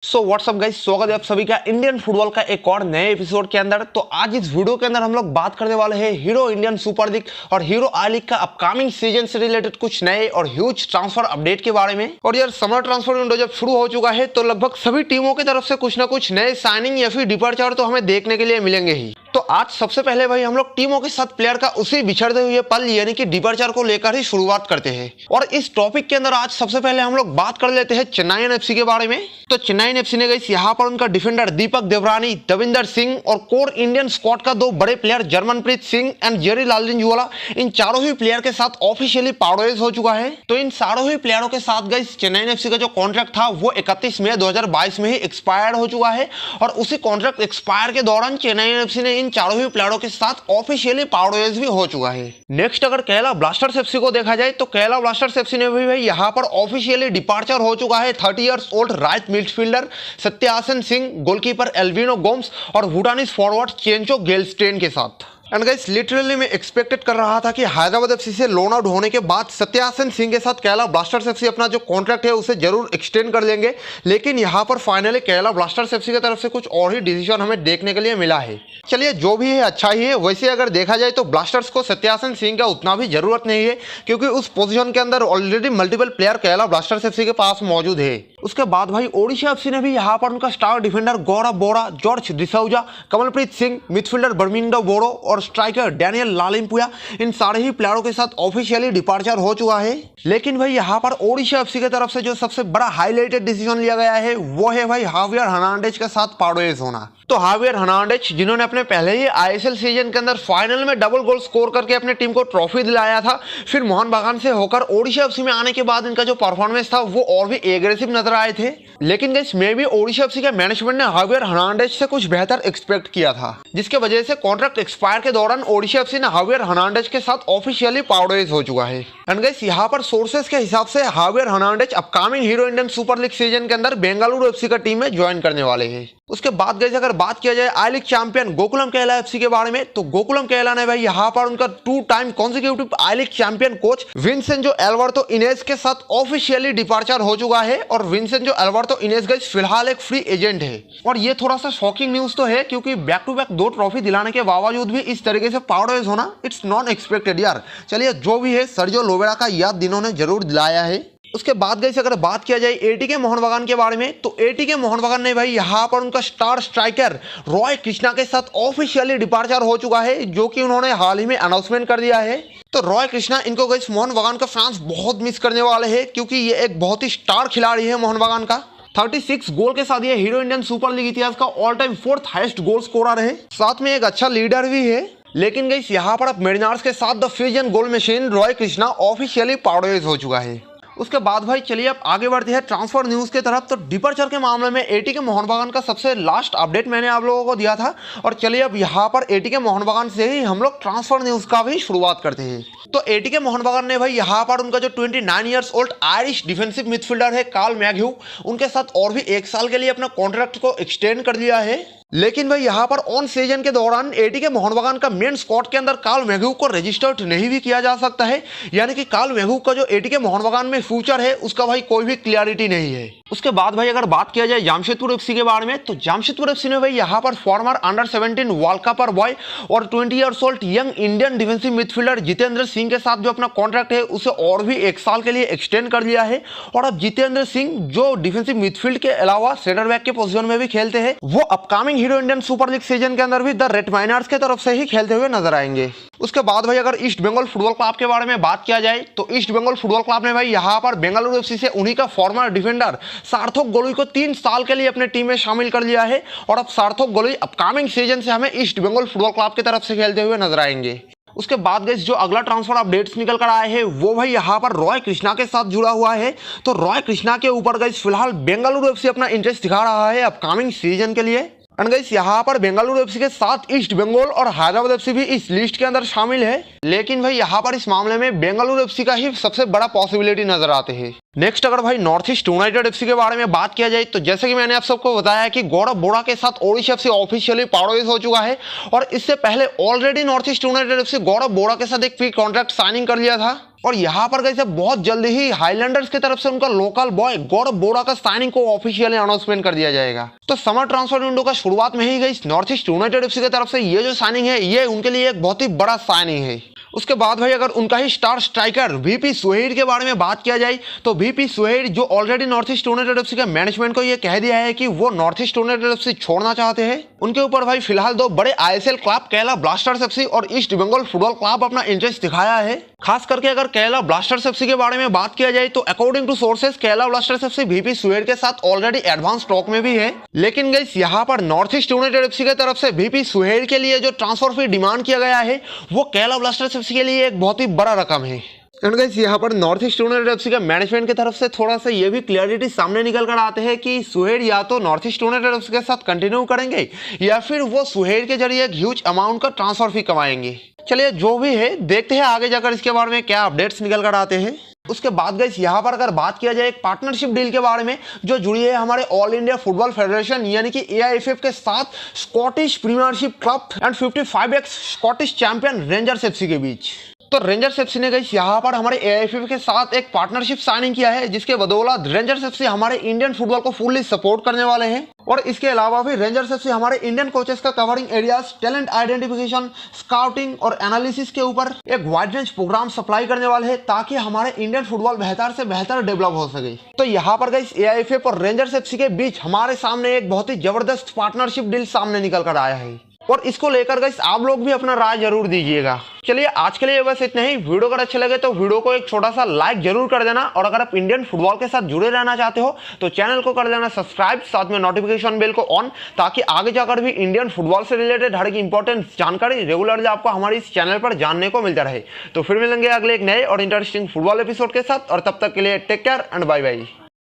So what's up guys, स्वागत है आप सभी का इंडियन फुटबॉल का एक और नए एपिसोड के अंदर। तो आज इस वीडियो के अंदर हम लोग बात करने वाले हैं हीरो इंडियन सुपर लीग और हीरो आई लीग का अपकमिंग सीजन से रिलेटेड कुछ नए और ह्यूज ट्रांसफर अपडेट के बारे में। और यार समर ट्रांसफर विंडो जब शुरू हो चुका है तो लगभग सभी टीमों की तरफ से कुछ ना कुछ नए साइनिंग या फिर डिपार्चर तो हमें देखने के लिए मिलेंगे ही। तो आज सबसे पहले भाई हम लोग टीमों के साथ प्लेयर का उसी बिछड़ते हुए पल यानी कि डिपार्चर को लेकर ही शुरुआत करते हैं। और इस टॉपिक के अंदर आज सबसे पहले हम लोग बात कर लेते हैं चेन्नई एफसी के बारे में। तो चेन्नई एफसी ने गई यहाँ पर उनका डिफेंडर दीपक देवरानी, दविंदर सिंह और कोर इंडियन स्क्वाड का दो बड़े प्लेयर जर्मनप्रीत सिंह एंड जेरी लालजिंजुवाला, इन चारों ही प्लेयर के साथ ऑफिशियली पार्टनर्स हो चुका है। तो इन चारों ही प्लेयरों के साथ गई चेन्नई एफसी का जो कॉन्ट्रैक्ट था वो 31 मई 2022 में ही एक्सपायर्ड हो चुका है। और उसी कॉन्ट्रैक्ट एक्सपायर के दौरान चेन्नई एफसी ने इन चारों ही प्लेयरों के साथ ऑफिशियली पार्टनर्स भी हो चुका है। नेक्स्ट अगर केरला ब्लास्टर्स एफसी को देखा जाए तो केरला ब्लास्टर्स एफसी ने भी भाई यहाँ पर ऑफिशियली डिपार्चर हो चुका है 30 years old right midfielder Seityasen Singh, goalkeeper Alvino Gomes और भूटानीज फॉरवर्ड चेंचो गेलस्टेन के साथ। एंड गाइस लिटरली मैं एक्सपेक्टेड कर रहा था कि हैदराबाद एफसी से लोन आउट होने के बाद सत्यासन सिंह के साथ केरला ब्लास्टर्स एफसी अपना जो कॉन्ट्रैक्ट है उसे जरूर एक्सटेंड कर लेंगे, लेकिन यहाँ पर फाइनली केरला ब्लास्टर्स एफसी की तरफ से कुछ और ही डिसीजन हमें देखने के लिए मिला है। चलिए जो भी है अच्छा ही है। वैसे अगर देखा जाए तो ब्लास्टर्स को सत्यासन सिंह का उतना भी जरूरत नहीं है क्योंकि उस पोजीशन के अंदर already multiple player Kerala blasters FC के पास मौजूद है। उसके बाद भाई ओडिशा एफसी ने भी यहाँ पर उनका स्टार डिफेंडर गौरव बोरा, जॉर्ज डिसौजा, कमलप्रीत सिंह, मिडफील्डर बर्मिंडो बोरो और स्ट्राइकर डैनियल लालिमपुया, इन सारे ही प्लेयरों के साथ ऑफिशियली डिपार्चर हो चुका है। लेकिन भाई यहाँ पर ओडिशा एफसी की तरफ से जो सबसे बड़ा हाईलाइटेड डिसीजन लिया गया है वो है भाई हावियर हर्नांडेज के साथ पार्टनर्स होना। तो हावियर हर्नांडेज जिन्होंने अपने पहले ही आईएसएल सीजन के अंदर फाइनल में डबल गोल स्कोर करके अपने टीम को ट्रॉफी दिलाया था, फिर मोहन बागान से होकर ओडिशा एफसी में आने के बाद इनका जो परफॉर्मेंस था वो और भी एग्रेसिव नजर आए थे। लेकिन गाइस मे भी ओडिशा एफसी के मैनेजमेंट ने हावियर हर्नांडेज से कुछ बेहतर एक्सपेक्ट किया था, जिसके वजह से कॉन्ट्रैक्ट एक्सपायर के दौरान ओडिशा एफसी ने हावियर हर्नांडेज के साथ ऑफिशियली पार्टनर्स हो चुका है। एंड गाइस यहाँ पर सोर्सेस के हिसाब से हावियर Hernandez upcoming hero Indian super league season के अंदर बेंगलुरु एफसी का टीम में ज्वाइन करने वाले हैं। उसके बाद गाइस अगर बात किया जाए I league champion Gokulam Kerala FC के बारे में तो गोकुलम केरला ने भाई यहाँ पर उनका 2 time consecutive I league champion coach Vincenzo Alberto Annese के साथ ऑफिशियली डिपार्चर हो चुका है। और विंसेंजो एल्बर्टो इनेज गाइस फिलहाल एक फ्री एजेंट है। और ये थोड़ा सा शॉकिंग न्यूज तो है क्योंकि बैक टू बैक 2 ट्रॉफी दिलाने के बावजूद भी इस तरीके से पार्टनर्स होना इट्स नॉट एक्सपेक्टेड यार। चलिए जो भी है सर्जियो लोबेरा का याद दिनों ने जरूर दिलाया है। उसके बाद गाइस अगर बात किया जाए एटीके मोहन बागान के बारे में तो एटीके मोहन बागान ने भाई यहाँ पर उनका स्टार स्ट्राइकर रॉय कृष्णा के साथ ऑफिशियली डिपार्चर हो चुका है, जो कि उन्होंने हाल ही में अनाउंसमेंट कर दिया है। तो रॉय कृष्णा इनको गाइस मोहन बागान का फैंस बहुत मिस करने वाले हैं क्योंकि ये एक बहुत ही स्टार खिलाड़ी है मोहन बागान का। 36 गोल के साथ ये हीरो इंडियन सुपर लीग इतिहास का all time 4th highest goal scorer है, साथ में एक अच्छा लीडर भी है। लेकिन गाइस यहाँ पर अब मेरिनार्स के साथ the fusion goal machine Roy Krishna officially partners हो चुका है। उसके बाद भाई चलिए अब आगे बढ़ते हैं ट्रांसफर न्यूज की तरफ। तो डिपार्चर के मामले में एटीके मोहन बागान का सबसे लास्ट अपडेट मैंने आप लोगों को दिया था और चलिए अब यहाँ पर एटीके मोहन बागान से ही हम लोग ट्रांसफर न्यूज का भी शुरुआत करते हैं। तो एटीके मोहन बागान ने भाई यहाँ पर उनका जो 29 years old Irish defensive midfielder है कार्ल मैग्यू, उनके साथ और भी 1 साल के लिए अपना कॉन्ट्रैक्ट को एक्सटेंड कर दिया है। लेकिन भाई यहाँ पर ऑन सीजन के दौरान एटीके मोहन बागान का मेन स्क्वाड के अंदर कार्ल मैग्यू को रजिस्टर्ड नहीं भी किया जा सकता है, यानी कि कार्ल मैग्यू का जो एटीके मोहन बागान में फ्यूचर है उसका भाई कोई भी क्लियरिटी नहीं है। उसके बाद भाई अगर बात किया जाए जामशेदपुर एफसी के बारे में तो जामशेदपुर एफसी ने भाई यहाँ पर farmer under 17 world Kapoor boy और 20 years old young Indian defensive midfielder Jitendra Singh के साथ जो अपना कॉन्ट्रैक्ट है उसे और भी 1 साल के लिए एक्सटेंड कर दिया है। और अब जितेंद्र सिंह जो डिफेंसिव मिडफील्ड के अलावा सेंटर बैक के पोजीशन में भी खेलते हैं, वो upcoming hero Indian super league season के अंदर भी द रेड माइनर्स की तरफ से ही खेलते हुए नजर आएंगे। उसके बाद भाई अगर ईस्ट बंगाल फुटबॉल क्लब के बारे में बात किया जाए तो ईस्ट बंगाल फुटबॉल क्लब ने भाई यहाँ पर बेंगलुरु एफसी से उन्हीं का फॉर्मर डिफेंडर सार्थक गोलई को 3 साल के लिए अपने टीम में शामिल कर लिया है। और अब सार्थक गोलई अपकमिंग सीजन से हमें ईस्ट बंगाल फुटबॉल क्लब की तरफ से खेलते हुए नजर आएंगे। उसके बाद गाइस जो अगला ट्रांसफर अपडेट्स निकल कर आए हैं वो भाई यहाँ पर रॉय कृष्णा के साथ जुड़ा हुआ है। तो रॉय कृष्णा के ऊपर गाइस फिलहाल बेंगलुरु एफसी अपना इंटरेस्ट दिखा रहा है अपकमिंग सीजन के लिए। एंड गाइस यहाँ पर बेंगलुरु एफसी के साथ ईस्ट बंगाल और हैदराबाद एफसी भी इस लिस्ट के अंदर शामिल है, लेकिन भाई यहाँ पर इस मामले में बेंगलुरु एफसी का ही सबसे बड़ा पॉसिबिलिटी नजर आते हैं। नेक्स्ट अगर भाई नॉर्थ ईस्ट यूनाइटेड एफसी के बारे में बात किया जाए तो जैसे कि मैंने आप सबको बताया कि गौरव बोरा के साथ ओडिशा एफसी ऑफिशियली पार्टनर्स हो चुका है और इससे पहले ऑलरेडी नॉर्थ ईस्ट यूनाइटेड एफसी गौरव बोरा के साथ एक प्री कॉन्ट्रैक्ट साइनिंग कर लिया था। और यहाँ पर गई बहुत जल्दी ही हाईलैंडर्स की तरफ से उनका लोकल बॉय गौरव बोरा का साइनिंग को ऑफिशियली अनाउंसमेंट कर दिया जाएगा। तो समर ट्रांसफर विंडो का शुरुआत में ही गई नॉर्थ ईस्ट यूनाइटेड एफसी की तरफ से ये जो साइनिंग है ये उनके लिए एक बहुत ही बड़ा साइनिंग है। उसके बाद भाई अगर उनका ही स्टार स्ट्राइकर वीपी सुहेल के बारे में बात किया जाए तो वीपी सुहेल जो ऑलरेडी नॉर्थ ईस्ट यूनाइटेड एफसी के मैनेजमेंट को ये कह दिया है कि वो नॉर्थ ईस्ट यूनाइटेड एफसी छोड़ना चाहते हैं। उनके ऊपर भाई फिलहाल दो बड़े ISL club Kerala blasters FC और ईस्ट बंगाल फुटबॉल क्लब अपना इंटरेस्ट दिखाया है। खास करके अगर केरला ब्लास्टर्स एफसी के बारे में बात किया जाए तो according to sources Kerala blasters FC VP Suhail के साथ ऑलरेडी एडवांस टॉक में भी है। लेकिन गाइस यहाँ पर नॉर्थ ईस्ट यूनाइटेड एफसी की तरफ से वीपी सुहेल के लिए जो ट्रांसफर फी डिमांड किया गया है वो केरला ब्लास्टर्स एफसी के लिए एक बहुत ही बड़ा रकम है। एंड गाइस यहाँ पर नॉर्थ ईस्ट यूनाइटेड एफसी का मैनेजमेंट की तरफ से थोड़ा सा ये भी क्लियरिटी सामने निकल कर आते हैं कि सुहेल या तो नॉर्थ ईस्ट यूनाइटेड एफसी के साथ कंटिन्यू करेंगे या फिर वो सुहेल के जरिए एक ह्यूज अमाउंट का ट्रांसफर फी कमाएंगे। चलिए जो भी है देखते हैं आगे जाकर इसके बारे में क्या अपडेट्स निकल कर आते हैं। उसके बाद गाइस यहाँ पर अगर बात किया जाए एक पार्टनरशिप डील के बारे में जो जुड़ी है हमारे ऑल इंडिया फुटबॉल फेडरेशन यानी कि AIFF के साथ Scottish Premiership club and 55x Scottish champion rangers FC के बीच। तो रेंजर्स एफसी ने गाइस यहाँ पर हमारे AIFF के साथ एक पार्टनरशिप साइनिंग किया है जिसके बदौलत रेंजर्स एफसी हमारे इंडियन फुटबॉल को फुल्ली सपोर्ट करने वाले हैं। और इसके अलावा भी रेंजर्स एफसी हमारे इंडियन कोचेस का covering areas, talent identification, scouting और एनालिसिस के ऊपर एक वाइड रेंज प्रोग्राम सप्लाई करने वाले हैं ताकि हमारे इंडियन फुटबॉल बेहतर से बेहतर डेवलप हो सके। तो यहाँ पर गाइस AIFF और रेंजर्स एफसी के बीच हमारे सामने एक बहुत ही जबरदस्त पार्टनरशिप डील सामने निकल कर आया है और इसको लेकर गाइस आप लोग भी अपना राय जरूर दीजिएगा। चलिए आज के लिए बस इतना ही। वीडियो अगर अच्छे लगे तो वीडियो को एक छोटा सा लाइक जरूर कर देना और अगर आप इंडियन फुटबॉल के साथ जुड़े रहना चाहते हो तो चैनल को कर देना सब्सक्राइब, साथ में नोटिफिकेशन बेल को ऑन, ताकि आगे जाकर भी इंडियन फुटबॉल से रिलेटेड हर एक इंपॉर्टेंट जानकारी रेगुलरली आपको हमारे इस चैनल पर जानने को मिलता रहे। तो फिर मिलेंगे अगले एक नए और इंटरेस्टिंग फुटबॉल एपिसोड के साथ और तब तक के लिए take care and bye bye.